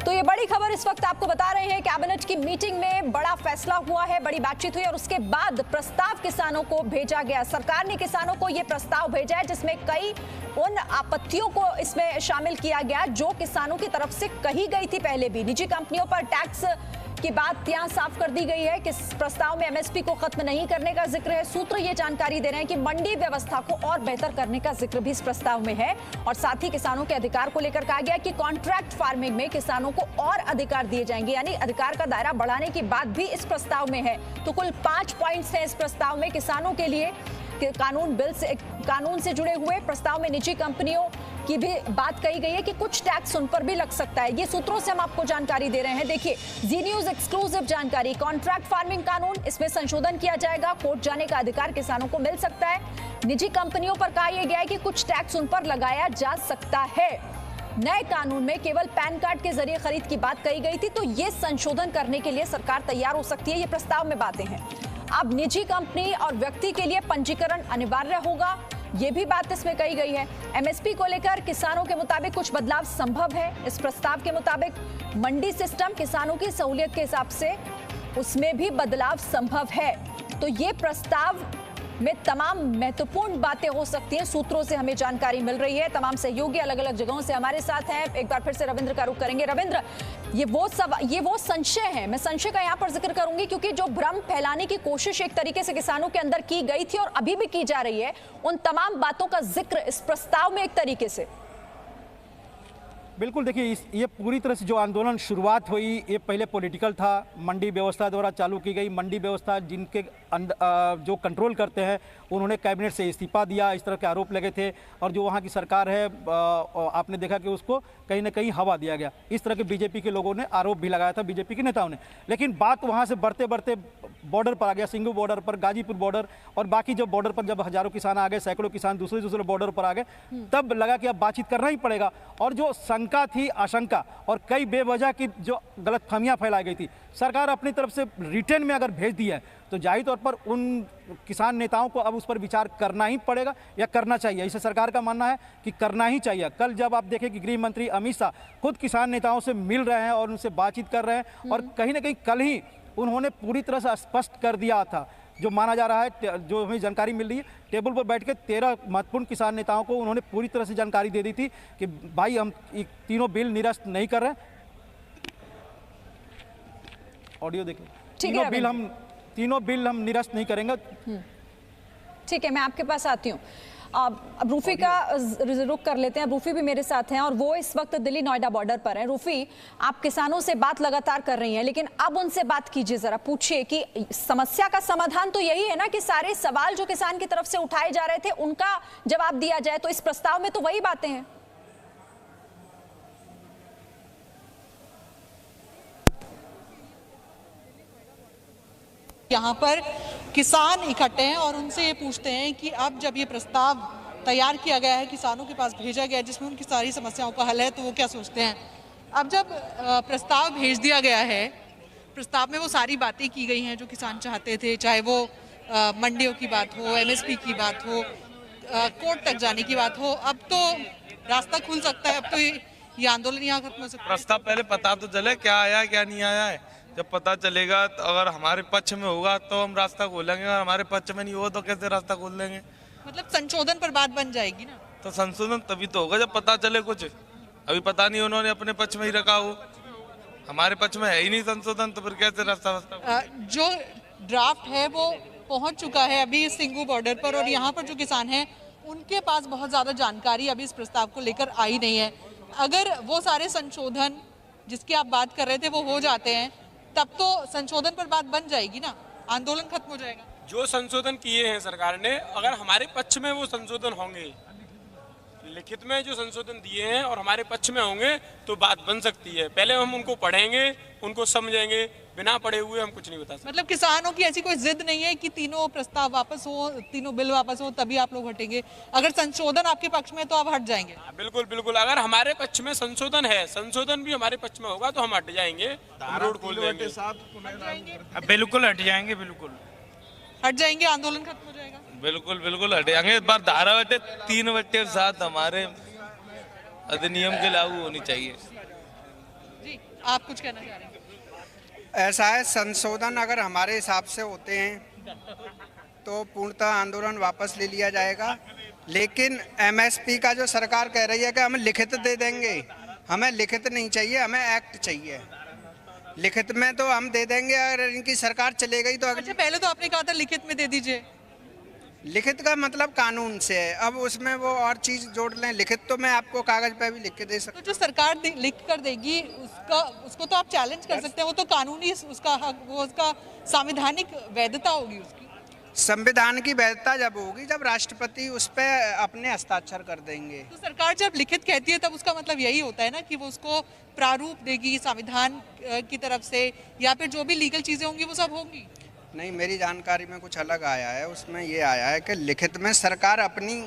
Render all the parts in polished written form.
तो ये बड़ी खबर इस वक्त आपको बता रहे हैं, कैबिनेट की मीटिंग में बड़ा फैसला हुआ है, बड़ी बातचीत हुई और उसके बाद प्रस्ताव किसानों को भेजा गया। सरकार ने किसानों को ये प्रस्ताव भेजा है जिसमें कई उन आपत्तियों को इसमें शामिल किया गया जो किसानों की तरफ से कही गई थी पहले भी। निजी कंपनियों पर टैक्स की बात यहां साफ कर दी गई है कि प्रस्ताव में एमएसपी को खत्म नहीं करने का जिक्र है। सूत्र ये जानकारी दे रहे हैं कि मंडी व्यवस्था को और बेहतर करने का जिक्र भी इस प्रस्ताव में है और साथ ही किसानों के अधिकार को लेकर कहा गया कि कॉन्ट्रैक्ट फार्मिंग में किसानों को और अधिकार दिए जाएंगे, यानी अधिकार का दायरा बढ़ाने की बात भी इस प्रस्ताव में है। तो कुल 5 पॉइंट्स हैं इस प्रस्ताव में किसानों के लिए। कानून से जुड़े हुए प्रस्ताव में निजी कंपनियों की भी बात कही गई है कि कुछ टैक्स उन पर भी लग सकता है। ये सूत्रों से हम आपको जानकारी दे रहे हैं। देखिए, जी न्यूज एक्सक्लूसिव जानकारी। कॉन्ट्रैक्ट फार्मिंग कानून, इसमें संशोधन किया जाएगा। कोर्ट जाने का अधिकार किसानों को मिल सकता है। निजी कंपनियों पर कहा यह गया है कि कुछ टैक्स उन पर लगाया जा सकता है। नए कानून में केवल पैन कार्ड के जरिए खरीद की बात कही गई थी, तो ये संशोधन करने के लिए सरकार तैयार हो सकती है। ये प्रस्ताव में बातें हैं। अब निजी कंपनी और व्यक्ति के लिए पंजीकरण अनिवार्य होगा, ये भी बात इसमें कही गई है। एमएसपी को लेकर किसानों के मुताबिक कुछ बदलाव संभव है। इस प्रस्ताव के मुताबिक मंडी सिस्टम किसानों की सहूलियत के हिसाब से उसमें भी बदलाव संभव है। तो ये प्रस्ताव में तमाम महत्वपूर्ण बातें हो सकती हैं। सूत्रों से हमें जानकारी मिल रही है। तमाम सहयोगी अलग अलग जगहों से हमारे साथ हैं। एक बार फिर से रविंद्र का रुख करेंगे। रविंद्र, ये वो संशय है, मैं संशय का यहाँ पर जिक्र करूंगी क्योंकि जो भ्रम फैलाने की कोशिश एक तरीके से किसानों के अंदर की गई थी और अभी भी की जा रही है, उन तमाम बातों का जिक्र इस प्रस्ताव में एक तरीके से। बिल्कुल, देखिए ये पूरी तरह से जो आंदोलन शुरुआत हुई, ये पहले पॉलिटिकल था। मंडी व्यवस्था द्वारा चालू की गई मंडी व्यवस्था जिनके जो कंट्रोल करते हैं उन्होंने कैबिनेट से इस्तीफा दिया, इस तरह के आरोप लगे थे। और जो वहाँ की सरकार है, आपने देखा कि उसको कहीं ना कहीं हवा दिया गया। इस तरह के बीजेपी के लोगों ने आरोप भी लगाया था, बीजेपी के नेताओं ने। लेकिन बात वहाँ से बढ़ते बढ़ते बॉर्डर पर आ गया, सिंघू बॉर्डर पर, गाजीपुर बॉर्डर और बाकी जो बॉर्डर पर जब हजारों किसान आ गए, सैकड़ों किसान दूसरे बॉर्डर पर आ गए, तब लगा कि अब बातचीत करना ही पड़ेगा। और जो शंका थी, आशंका और कई बेवजह की जो गलतफहमियां फैलाई गई थी, सरकार अपनी तरफ से रिटर्न में अगर भेज दी है तो जाहिर तौर पर उन किसान नेताओं को अब उस पर विचार करना ही पड़ेगा या करना चाहिए। इसे सरकार का मानना है कि करना ही चाहिए। कल जब आप देखें कि गृह मंत्री अमित शाह खुद किसान नेताओं से मिल रहे हैं और उनसे बातचीत कर रहे हैं और कहीं ना कहीं कल ही उन्होंने पूरी तरह से स्पष्ट कर दिया था, जो माना जा रहा है, जो हमें जानकारी मिल रही है, टेबल पर बैठ के 13 महत्वपूर्ण किसान नेताओं को उन्होंने पूरी तरह से जानकारी दे दी थी कि भाई हम तीनों बिल निरस्त नहीं कर रहे। ऑडियो देखिए, तीनों बिल हम निरस्त नहीं करेंगे। ठीक है, मैं आपके पास आती हूँ। अब रूफी का रुख कर लेते हैं। रूफी भी मेरे साथ हैं और वो इस वक्त दिल्ली नोएडा बॉर्डर पर हैं। रूफी, आप किसानों से बात लगातार कर रही हैं, लेकिन अब उनसे बात कीजिए, जरा पूछिए कि समस्या का समाधान तो यही है ना कि सारे सवाल जो किसान की तरफ से उठाए जा रहे थे उनका जवाब दिया जाए। तो इस प्रस्ताव में तो वही बातें हैं। यहाँ पर किसान इकट्ठे हैं और उनसे ये पूछते हैं कि अब जब ये प्रस्ताव तैयार किया गया है, किसानों के पास भेजा गया है जिसमें उनकी सारी समस्याओं का हल है, तो वो क्या सोचते हैं। अब जब प्रस्ताव भेज दिया गया है, प्रस्ताव में वो सारी बातें की गई हैं जो किसान चाहते थे, चाहे वो मंडियों की बात हो, एमएसपी की बात हो, कोर्ट तक जाने की बात हो। अब तो रास्ता खुल सकता है, अब तो ये आंदोलन यहाँ खत्म हो सकता है। प्रस्ताव पहले पता तो चले क्या आया क्या नहीं आया है। जब पता चलेगा तो अगर हमारे पक्ष में होगा तो हम रास्ता खोलेंगे, और हमारे पक्ष में नहीं होगा तो कैसे रास्ता खोल देंगे। मतलब संशोधन पर बात बन जाएगी ना। तो संशोधन तभी तो होगा जब पता चले कुछ। अभी पता नहीं, उन्होंने अपने पक्ष में ही रखा हो, हमारे पक्ष में है ही नहीं संशोधन, तो फिर कैसे रास्ता। जो ड्राफ्ट है वो पहुंच चुका है अभी सिंघू बॉर्डर पर, और यहाँ पर जो किसान हैं उनके पास बहुत ज्यादा जानकारी अभी इस प्रस्ताव को लेकर आई नहीं है। अगर वो सारे संशोधन जिसकी आप बात कर रहे थे वो हो जाते हैं, तब तो संशोधन पर बात बन जाएगी ना, आंदोलन खत्म हो जाएगा। जो संशोधन किए हैं सरकार ने, अगर हमारे पक्ष में वो संशोधन होंगे, लिखित में जो संशोधन दिए हैं और हमारे पक्ष में होंगे तो बात बन सकती है। पहले हम उनको पढ़ेंगे, उनको समझेंगे, बिना पढ़े हुए हम कुछ नहीं बता सकते। मतलब किसानों की ऐसी कोई जिद नहीं है कि तीनों प्रस्ताव वापस हो, तीनों बिल वापस हो तभी आप लोग हटेंगे। अगर संशोधन आपके पक्ष में तो आप हट जाएंगे। बिल्कुल बिल्कुल, अगर हमारे पक्ष में संशोधन है, संशोधन भी हमारे पक्ष में होगा तो हम हट जाएंगे, हम रोड खोल देंगे। बिल्कुल हट जाएंगे, बिल्कुल हट जाएंगे, आंदोलन खत्म हो जाएगा। बिल्कुल बिल्कुल हट जाएंगे। इस बार धारा 3/7 हमारे अधिनियम के लागू होनी चाहिए। जी, आप कुछ कहना चाह रहे हैं? ऐसा है, संशोधन अगर हमारे हिसाब से होते हैं तो पूर्णतः आंदोलन वापस ले लिया जाएगा। लेकिन एमएसपी का जो सरकार कह रही है कि हमें लिखित दे देंगे, हमें लिखित नहीं चाहिए, हमें एक्ट चाहिए। लिखित में तो हम दे देंगे, अगर इनकी सरकार चले गई तो अच्छा, पहले तो आपने कहा था लिखित में दे दीजिए। लिखित का मतलब कानून से है, अब उसमें वो और चीज जोड़ लें। लिखित तो मैं आपको कागज पे भी लिख के दे सकता तो जो सरकार लिख कर देगी उसको तो आप चैलेंज कर सकते हैं, वो तो कानूनी उसका हक, वो उसका संवैधानिक वैधता होगी उसकी। संविधान की वैधता जब होगी जब राष्ट्रपति उस पर अपने हस्ताक्षर कर देंगे। तो सरकार जब लिखित कहती है तब उसका मतलब यही होता है ना कि वो उसको प्रारूप देगी संविधान की तरफ से, या फिर जो भी लीगल चीजें होंगी वो सब होंगी। नहीं, मेरी जानकारी में कुछ अलग आया है। उसमें ये आया है कि लिखित में सरकार अपनी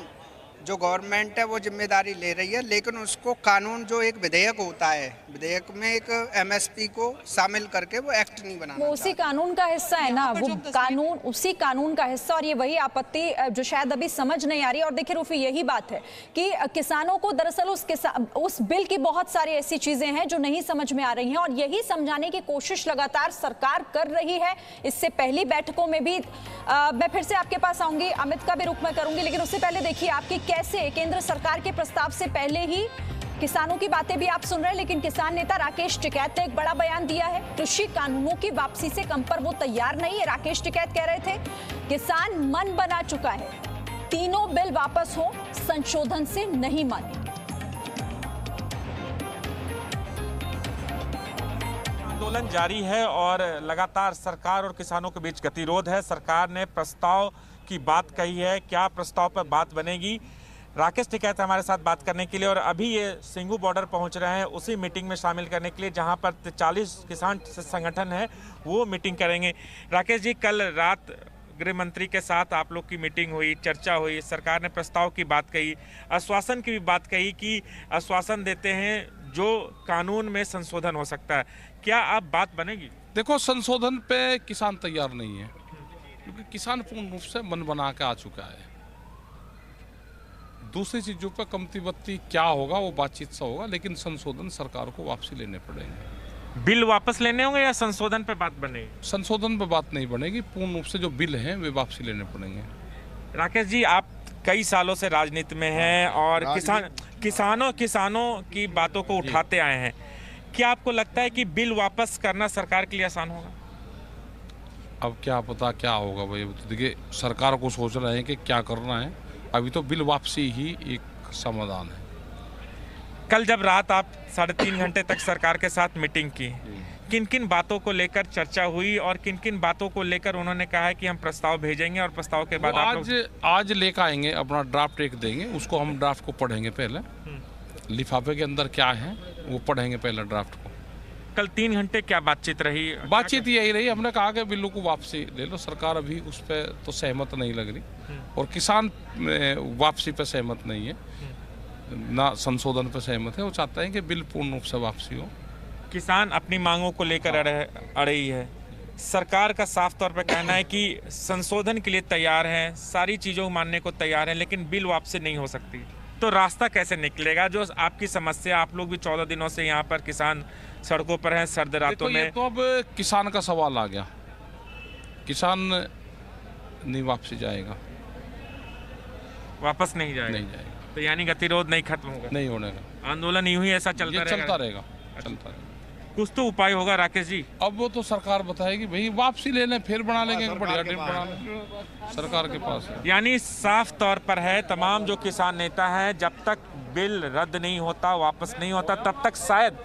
जो गवर्नमेंट है वो जिम्मेदारी ले रही है, लेकिन उसको कानून जो एक विधेयक होता है, विधेयक में एक एमएसपी को शामिल करके वो एक्ट नहीं बनाना। वो उसी कानून का हिस्सा है ना, वो कानून उसी कानून का हिस्सा। और ये वही आपत्ति जो शायद अभी समझ नहीं आ रही। और देखिए रूफी, यही बात है कि किसानों को दरअसल उस बिल की बहुत सारी ऐसी चीजें हैं जो नहीं समझ में आ रही हैं, और यही समझाने की कोशिश लगातार सरकार कर रही है। इससे पहली बैठकों में भी मैं फिर से आपके पास आऊंगी, अमित का भी रुख मैं करूंगी, लेकिन उससे पहले देखिए आपकी कैसे केंद्र सरकार के प्रस्ताव से पहले ही किसानों की बातें भी आप सुन रहे हैं, लेकिन किसान नेता राकेश टिकैत ने एक बड़ा बयान दिया है। कृषि कानूनों की वापसी से कम पर वो तैयार नहीं है। राकेश टिकैत कह रहे थे किसान मन बना चुका है, तीनों बिल वापस हो, संशोधन से नहीं माने। आंदोलन जारी है और लगातार सरकार और किसानों के बीच गतिरोध है। सरकार ने प्रस्ताव की बात कही है, क्या प्रस्ताव पर बात बनेगी? राकेश टिकैत हमारे साथ बात करने के लिए, और अभी ये सिंघू बॉर्डर पहुंच रहे हैं उसी मीटिंग में शामिल करने के लिए जहां पर 40 किसान संगठन है वो मीटिंग करेंगे। राकेश जी, कल रात गृह मंत्री के साथ आप लोग की मीटिंग हुई, चर्चा हुई, सरकार ने प्रस्ताव की बात कही, आश्वासन की भी बात कही कि आश्वासन देते हैं जो कानून में संशोधन हो सकता है। क्या अब बात बनेगी? देखो, संशोधन पे किसान तैयार नहीं है, क्योंकि किसान पूर्ण रूप से मन बना के आ चुका है। दूसरी चीजों पर कमती बत्ती क्या होगा वो बातचीत से होगा, लेकिन संशोधन सरकार को वापसी लेने पड़ेंगे। बिल वापस लेने होंगे या संशोधन पे बात बनेगी? संशोधन पे बात नहीं बनेगी, पूर्ण रूप से जो बिल हैं वे वापसी लेने पड़ेंगे। राकेश जी, आप कई सालों से राजनीति में हैं और किसानों की बातों को उठाते आए हैं। क्या आपको लगता है कि बिल वापस करना सरकार के लिए आसान होगा? अब क्या पता क्या होगा भाई, तो देखिए सरकार को सोच रहे हैं कि क्या करना है। अभी तो बिल वापसी ही एक समाधान है। कल जब रात आप 3.5 घंटे तक सरकार के साथ मीटिंग की, किन किन बातों को लेकर चर्चा हुई और किन किन बातों को लेकर उन्होंने कहा है कि हम प्रस्ताव भेजेंगे और प्रस्ताव के बाद आज लेकर आएंगे, अपना ड्राफ्ट एक देंगे, उसको हम ड्राफ्ट को पढ़ेंगे। पहले लिफाफे के अंदर क्या है वो पढ़ेंगे पहले ड्राफ्ट को। कल 3 घंटे क्या बातचीत रही? बातचीत यही रही, हमने कहा कि बिल्लों को वापसी ले लो। सरकार अभी उस पर तो सहमत नहीं लग रही, और किसान वापसी पर सहमत नहीं है, ना संशोधन पर सहमत है। वो चाहते हैं कि बिल पूर्ण रूप से वापसी हो। किसान अपनी मांगों को लेकर अड़े है। सरकार का साफ तौर पर कहना है कि संशोधन के लिए तैयार है, सारी चीज़ों को मानने को तैयार है, लेकिन बिल वापसी नहीं हो सकती। तो रास्ता कैसे निकलेगा? जो आपकी समस्या, आप लोग भी 14 दिनों से यहाँ पर किसान सड़कों पर हैं सर्द रातों में। तो अब किसान का सवाल आ गया, किसान नहीं वापसी जाएगा, वापस नहीं जाएगा। तो यानी गतिरोध नहीं खत्म होगा, नहीं होने का आंदोलन यूं ही ऐसा चलता रहेगा। कुछ तो उपाय होगा राकेश जी। अब वो तो सरकार बताएगी, भाई वापसी ले लें, फिर बना लेंगे, बढ़िया डेट बना लेंगे, सरकार के पास है। यानी साफ तौर पर है, तमाम जो किसान नेता हैं, जब तक बिल रद्द नहीं होता, वापस नहीं होता, तब तक शायद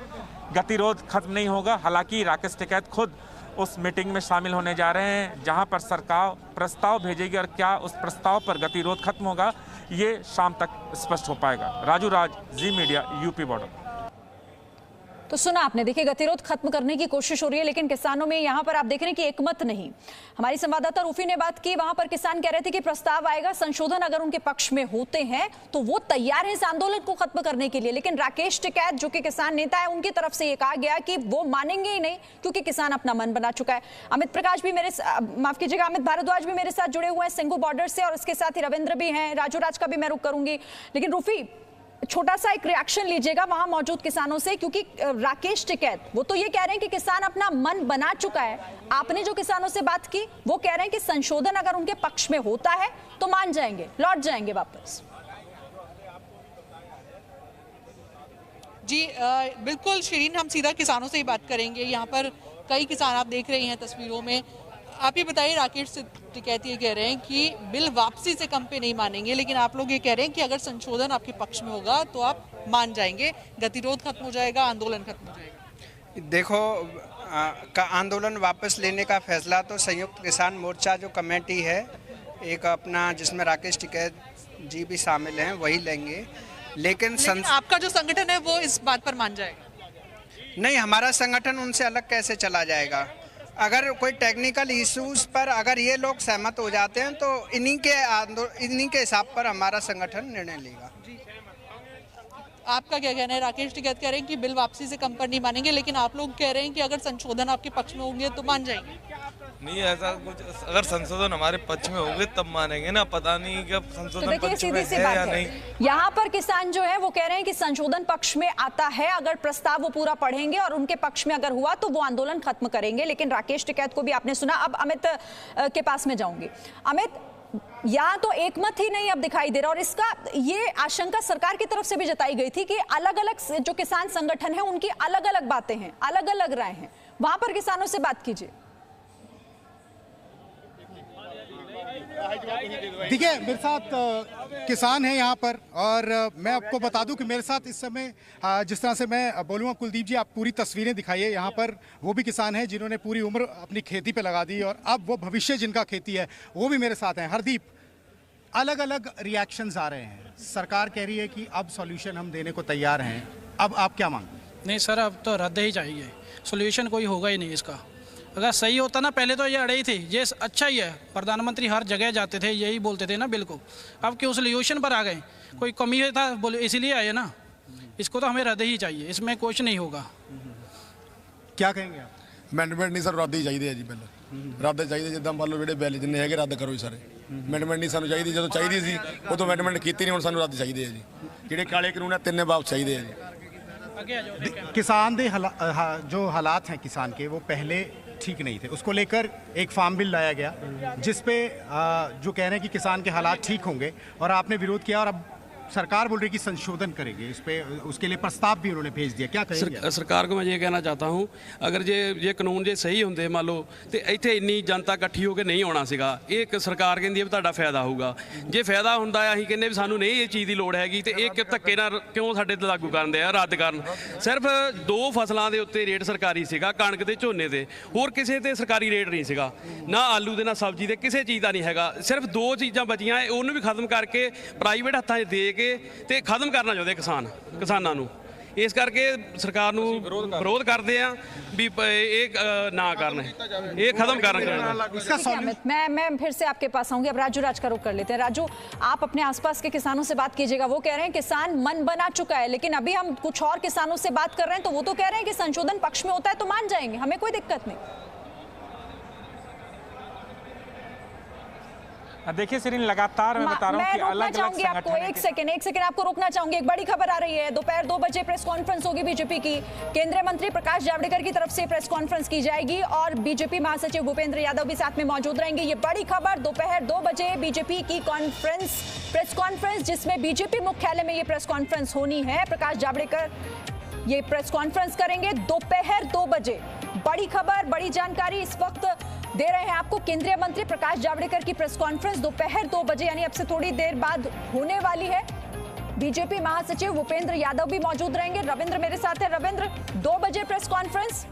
गतिरोध खत्म नहीं होगा। हालांकि राकेश टिकैत खुद उस मीटिंग में शामिल होने जा रहे हैं जहां पर सरकार प्रस्ताव भेजेगी, और क्या उस प्रस्ताव पर गतिरोध खत्म होगा ये शाम तक स्पष्ट हो पाएगा। राजू राज, जी मीडिया, यूपी बॉर्डर। तो सुना आपने, देखिए गतिरोध खत्म करने की कोशिश हो रही है, लेकिन किसानों में यहाँ पर आप देख रहे हैं कि एकमत नहीं। हमारी संवाददाता रूफी ने बात की, वहां पर किसान कह रहे थे कि प्रस्ताव आएगा, संशोधन अगर उनके पक्ष में होते हैं तो वो तैयार है इस आंदोलन को खत्म करने के लिए। लेकिन राकेश टिकैत जो कि किसान नेता है, उनकी तरफ से ये कहा गया कि वो मानेंगे ही नहीं, क्योंकि किसान अपना मन बना चुका है। अमित प्रकाश भी माफ कीजिएगा, अमित भारद्वाज भी मेरे साथ जुड़े हुए हैं सिंघू बॉर्डर से, और इसके साथ ही रविंद्र भी हैं, राजू राज का भी मैं रुख करूंगी। लेकिन रूफी, छोटा सा एक रिएक्शन लीजिएगा वहां मौजूद किसानों से, क्योंकि राकेश टिकैत वो तो ये कह रहे हैं कि किसान अपना मन बना चुका है। आपने जो किसानों से बात की वो कह रहे हैं कि संशोधन अगर उनके पक्ष में होता है तो मान जाएंगे, लौट जाएंगे वापस। जी बिल्कुल शिरीन, हम सीधा किसानों से ही बात करेंगे। यहाँ पर कई किसान आप देख रहे हैं तस्वीरों में। आप ये बताइए, राकेश टिकैत ये कह रहे हैं कि बिल वापसी से कम पे नहीं मानेंगे, लेकिन आप लोग ये कह रहे हैं कि अगर संशोधन आपके पक्ष में होगा तो आप मान जाएंगे, गतिरोध खत्म हो जाएगा, आंदोलन खत्म हो जाएगा। देखो आंदोलन वापस लेने का फैसला तो संयुक्त किसान मोर्चा जो कमेटी है एक अपना, जिसमें राकेश टिकैत जी भी शामिल हैं, वही लेंगे। लेकिन आपका जो संगठन है वो इस बात पर मान जाएगा? नहीं, हमारा संगठन उनसे अलग कैसे चला जाएगा? अगर कोई टेक्निकल इश्यूज पर अगर ये लोग सहमत हो जाते हैं तो इन्हीं के हिसाब पर हमारा संगठन निर्णय लेगा। आपका क्या कहना है? राकेश टिकैत कह रहे हैं कि बिल वापसी से कम पर नहीं मानेंगे, लेकिन आप लोग कह रहे हैं कि अगर संशोधन आपके पक्ष में होंगे तो मान जाएंगे। नहीं, ऐसा कुछ, अगर संशोधन हमारे पक्ष में होंगे तब मानेंगे ना, पता नहीं कि अब संशोधन पक्ष में है या नहीं। यहाँ पर किसान जो है वो कह रहे हैं कि संशोधन पक्ष में आता है, अगर प्रस्ताव वो पूरा पढ़ेंगे और उनके पक्ष में अगर हुआ तो वो आंदोलन खत्म करेंगे। लेकिन राकेश टिकैत को भी आपने सुना। अब अमित के पास में जाऊंगी। अमित, यहाँ तो एक मत ही नहीं अब दिखाई दे रहा, और इसका ये आशंका सरकार की तरफ से भी जताई गई थी कि अलग अलग जो किसान संगठन है उनकी अलग अलग बातें हैं, अलग अलग राय हैं। वहां पर किसानों से बात कीजिए। देखिए, मेरे साथ किसान हैं यहाँ पर, और मैं आपको बता दूं कि मेरे साथ इस समय जिस तरह से मैं बोलूँगा, कुलदीप जी आप पूरी तस्वीरें दिखाइए। यहाँ पर वो भी किसान हैं जिन्होंने पूरी उम्र अपनी खेती पे लगा दी, और अब वो भविष्य जिनका खेती है वो भी मेरे साथ हैं। हरदीप, अलग अलग रिएक्शंस आ रहे हैं। सरकार कह रही है कि अब सॉल्यूशन हम देने को तैयार हैं, अब आप क्या मांगते? नहीं सर, अब तो रद्द ही चाहिए, सॉल्यूशन कोई होगा ही नहीं इसका। अगर सही होता ना, पहले तो ये अड़े ही थी, ये अच्छा ही है। प्रधानमंत्री हर जगह जाते थे, यही बोलते थे ना बिल को। अब क्यों सॉल्यूशन पर आ गए? कोई कमी था बोले इसीलिए आए ना। इसको तो हमें रद्द ही चाहिए, इसमें कुछ नहीं होगा। क्या कहेंगे आप? अमेंडमेंट नहीं सर, रद्द ही चाहिए जी बिल। रद्द चाहिए, जिद्दां मान लो ਜਿਹੜੇ ਬਿੱਲ ਜਿੰਨੇ ਹੈਗੇ ਰੱਦ ਕਰੋ ਜੀ ਸਾਰੇ। ਅਮੈਂਡਮੈਂਟ ਨਹੀਂ ਸਾਨੂੰ ਚਾਹੀਦੀ, ਜਦੋਂ ਚਾਹੀਦੀ ਸੀ ਉਦੋਂ ਅਮੈਂਡਮੈਂਟ ਕੀਤੀ ਨਹੀਂ, ਹੁਣ ਸਾਨੂੰ ਰੱਦ ਚਾਹੀਦੇ ਆ ਜੀ। ਜਿਹੜੇ ਕਾਲੇ ਕਾਨੂੰਨ ਆ ਤਿੰਨੇ ਵਾਪਸ ਚਾਹੀਦੇ ਆ ਜੀ। किसान दे जो हालात हैं किसान के, वो पहले ठीक नहीं थे। उसको लेकर एक फार्म बिल लाया गया जिस पे जो कह रहे हैं कि किसान के हालात ठीक होंगे, और आपने विरोध किया, और अब सरकार बोल रही कि संशोधन करेंगे इस पे, उसके लिए प्रस्ताव भी उन्होंने भेज दिया। क्या कहेंगे? सरकार को मैं ये कहना चाहता हूँ, अगर ये कानून जे सही होंगे मान लो तो इतने इन्नी जनता इकट्ठी होकर नहीं आना सीगा। एक सरकार कहती है भी तुहाडा फायदा होगा, जे फायदा होंदा है असीं कहने भी सानू नहीं ये चीज़ की लोड़ हैगी, तो एक धक्के नाल क्यों साडे ते लागू करदे आ, रद्द करन। सिर्फ 2 फसलों के उत्ते रेट सरकारी सीगा, कणक ते झोने ते, होर किसी ते सरकारी रेट नहीं सीगा, ना आलू दे ना सब्जी दे, किसी चीज़ का नहीं हैगा। सिर्फ 2 चीज़ां बचियां, उन्होंने भी खत्म करके प्राइवेट हत्थां 'ਚ दे ਤੇ ਖਤਮ ਕਰਨਾ ਚਾਹੁੰਦੇ ਕਿਸਾਨਾਂ ਨੂੰ। ਇਸ ਕਰਕੇ ਸਰਕਾਰ ਨੂੰ ਵਿਰੋਧ ਕਰਦੇ ਆ ਵੀ ਇਹ ਨਾ ਕਰਨ, ਇਹ ਖत्म करना। मैं फिर से आपके पास आऊंगी। अब राजू राज का रुख कर लेते हैं। राजू, आप अपने आसपास के किसानों से बात कीजिएगा। वो कह रहे हैं किसान मन बना चुका है, लेकिन अभी हम कुछ और किसानों से बात कर रहे हैं तो वो तो कह रहे हैं कि संशोधन पक्ष में होता है तो मान जाएंगे, हमें कोई दिक्कत नहीं। देखिए सिरिन, लगातार मैं बता रहा हूं कि अलग अलग आपको एक सेकंड आपको रोकना चाहूंगी। एक बड़ी खबर आ रही है, दोपहर 2 बजे प्रेस कॉन्फ्रेंस होगी बीजेपी की। केंद्रीय मंत्री प्रकाश जावड़ेकर की तरफ से प्रेस कॉन्फ्रेंस की जाएगी और बीजेपी महासचिव भूपेंद्र यादव भी साथ में मौजूद रहेंगे। ये बड़ी खबर, दोपहर 2 बजे बीजेपी की प्रेस कॉन्फ्रेंस, जिसमें बीजेपी मुख्यालय में ये प्रेस कॉन्फ्रेंस होनी है। प्रकाश जावड़ेकर ये प्रेस कॉन्फ्रेंस करेंगे दोपहर 2 बजे। बड़ी खबर, बड़ी जानकारी इस वक्त दे रहे हैं आपको। केंद्रीय मंत्री प्रकाश जावड़ेकर की प्रेस कॉन्फ्रेंस दोपहर 2 बजे, यानी अब से थोड़ी देर बाद होने वाली है। बीजेपी महासचिव भूपेंद्र यादव भी मौजूद रहेंगे। रविंद्र मेरे साथ है। रविंद्र, 2 बजे प्रेस कॉन्फ्रेंस।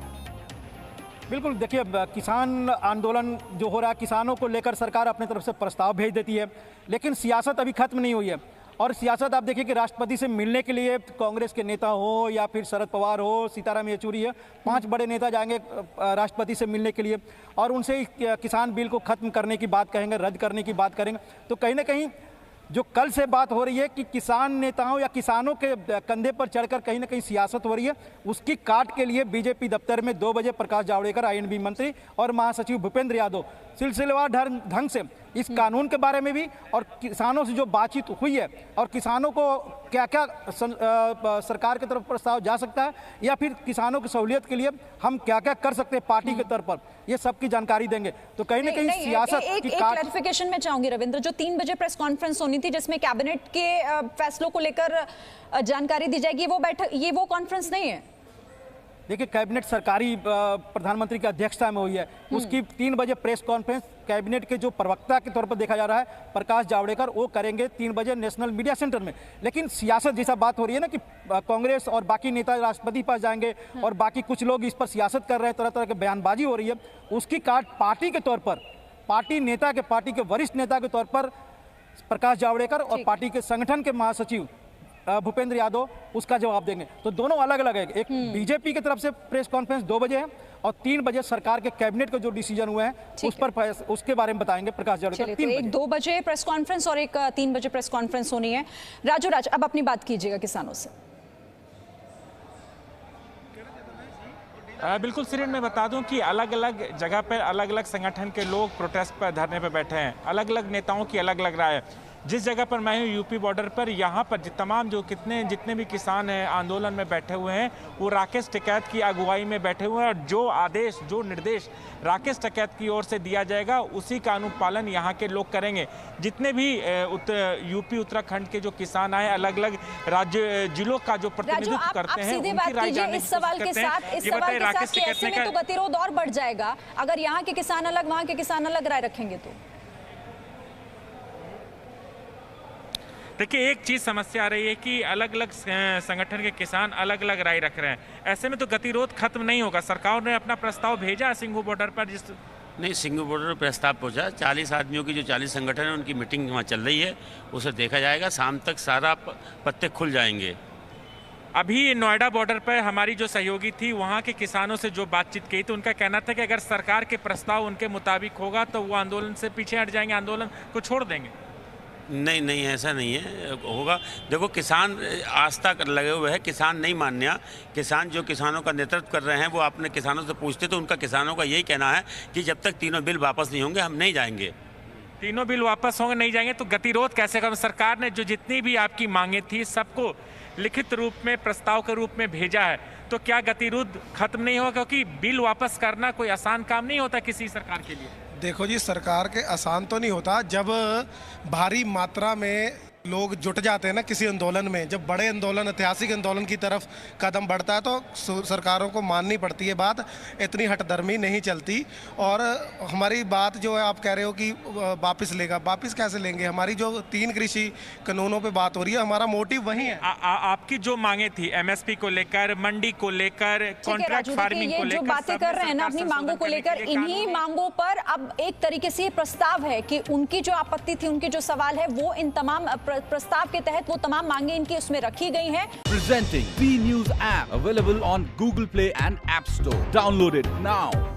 बिल्कुल, देखिए किसान आंदोलन जो हो रहा है, किसानों को लेकर सरकार अपनी तरफ से प्रस्ताव भेज देती है, लेकिन सियासत अभी खत्म नहीं हुई है। और सियासत आप देखिए कि राष्ट्रपति से मिलने के लिए कांग्रेस के नेता हो या फिर शरद पवार हो, सीताराम येचुरी है, 5 बड़े नेता जाएंगे राष्ट्रपति से मिलने के लिए और उनसे किसान बिल को खत्म करने की बात कहेंगे, रद्द करने की बात करेंगे। तो कहीं ना कहीं जो कल से बात हो रही है कि किसान नेताओं या किसानों के कंधे पर चढ़कर कहीं ना कहीं सियासत हो रही है, उसकी काट के लिए बीजेपी दफ्तर में 2 बजे प्रकाश जावड़ेकर, आईएनबी मंत्री और महासचिव भूपेंद्र यादव सिलसिलेवार ढंग से इस कानून के बारे में भी और किसानों से जो बातचीत हुई है और किसानों को क्या क्या सरकार की तरफ प्रस्ताव जा सकता है या फिर किसानों की सहूलियत के लिए हम क्या क्या कर सकते हैं पार्टी के तौर पर, ये सब की जानकारी देंगे। तो कहीं ना कहीं सियासत की क्लैरिफिकेशन में चाहूंगी रविंद्र, जो 3 बजे प्रेस कॉन्फ्रेंस होनी थी जिसमें कैबिनेट के फैसलों को लेकर जानकारी दी जाएगी, वो बैठक, ये वो कॉन्फ्रेंस नहीं है। देखिए, कैबिनेट सरकारी प्रधानमंत्री की अध्यक्षता में हुई है, उसकी 3 बजे प्रेस कॉन्फ्रेंस कैबिनेट के जो प्रवक्ता के तौर पर देखा जा रहा है प्रकाश जावड़ेकर, वो करेंगे 3 बजे नेशनल मीडिया सेंटर में। लेकिन सियासत जैसा बात हो रही है ना कि कांग्रेस और बाकी नेता राष्ट्रपति पास जाएंगे और बाकी कुछ लोग इस पर सियासत कर रहे हैं, तरह तरह की बयानबाजी हो रही है, उसकी काट पार्टी के तौर पर, पार्टी के वरिष्ठ नेता के तौर पर प्रकाश जावड़ेकर और पार्टी के संगठन के महासचिव भूपेंद्र यादव उसका जवाब देंगे। तो दोनों अलग अलग है, एक बीजेपी की तरफ से प्रेस कॉन्फ्रेंस 2 बजे है और 3 बजे सरकार के कैबिनेट के जो डिसीजन हुए हैं उस पर उसके बारे में बताएंगे प्रकाश जावड़ेकर। तो एक 2 बजे प्रेस कॉन्फ्रेंस और एक 3 बजे प्रेस कॉन्फ्रेंस होनी है। राजू राज, अब अपनी बात कीजिएगा किसानों से। बिल्कुल सिरिन, मैं बता दूं कि अलग अलग जगह पर अलग अलग संगठन के लोग प्रोटेस्ट पर, धरने पर बैठे हैं, अलग अलग नेताओं की अलग अलग राय है। जिस जगह पर मैं हूँ यूपी बॉर्डर पर, यहाँ पर तमाम जो जितने भी किसान हैं आंदोलन में बैठे हुए हैं, वो राकेश टिकैत की अगुवाई में बैठे हुए हैं और जो आदेश, जो निर्देश राकेश टिकैत की ओर से दिया जाएगा उसी का अनुपालन यहाँ के लोग करेंगे। जितने भी यूपी उत्तराखंड के जो किसान आए, अलग अलग राज्य जिलों का जो प्रतिनिधित्व करते हैं, उनकी राय जानने इस सवाल के साथ ऐसे में तो गतिरोध और बढ़ जाएगा अगर यहाँ के किसान अलग, वहाँ के किसान अलग राय रखेंगे तो। देखिए, एक चीज़ समस्या आ रही है कि अलग अलग संगठन के किसान अलग अलग राय रख रहे हैं, ऐसे में तो गतिरोध खत्म नहीं होगा। सरकार ने अपना प्रस्ताव भेजा सिंघू बॉर्डर पर, जिस नहीं, सिंघू बॉर्डर पर प्रस्ताव पहुंचा, 40 आदमियों की जो 40 संगठन है उनकी मीटिंग वहाँ चल रही है, उसे देखा जाएगा, शाम तक सारा पत्ते खुल जाएंगे। अभी नोएडा बॉर्डर पर हमारी जो सहयोगी थी, वहाँ के किसानों से जो बातचीत की तो उनका कहना था कि अगर सरकार के प्रस्ताव उनके मुताबिक होगा तो वो आंदोलन से पीछे हट जाएंगे, आंदोलन को छोड़ देंगे। नहीं, ऐसा नहीं है, होगा। देखो, किसान आस्था कर लगे हुए हैं, किसान नहीं मान्या, किसान जो किसानों का नेतृत्व कर रहे हैं वो अपने किसानों से पूछते, तो उनका किसानों का यही कहना है कि जब तक तीनों बिल वापस नहीं होंगे हम नहीं जाएंगे। तीनों बिल वापस होंगे, नहीं जाएंगे तो गतिरोध कैसे करें? सरकार ने जो जितनी भी आपकी मांगे थी सबको लिखित रूप में, प्रस्ताव के रूप में भेजा है, तो क्या गतिरोध खत्म नहीं होगा? क्योंकि बिल वापस करना कोई आसान काम नहीं होता किसी सरकार के लिए। देखो जी, सरकार के आसान तो नहीं होता, जब भारी मात्रा में लोग जुट जाते हैं ना किसी आंदोलन में, जब बड़े आंदोलन, ऐतिहासिक आंदोलन की तरफ कदम बढ़ता है तो सरकारों को माननी पड़ती है बात, इतनी हठधर्मी नहीं चलती। और हमारी बात जो है, आप कह रहे हो कि वापस लेगा, वापस कैसे लेंगे? हमारी जो 3 कृषि कानूनों पे बात हो रही है, हमारा मोटिव वही है। आपकी जो मांगे थी एमएसपी को लेकर, मंडी को लेकर, कॉन्ट्रैक्ट फार्मिंग को लेकर, जो बातें कर रहे हैं ना अपनी मांगों को लेकर, इन्हीं मांगों पर अब एक तरीके से प्रस्ताव है कि उनकी जो आपत्ति थी, उनके जो सवाल है, वो इन तमाम प्रस्ताव के तहत वो तमाम मांगे इनकी उसमें रखी गई हैं। Presenting B News app available on Google Play and App Store. Download it now.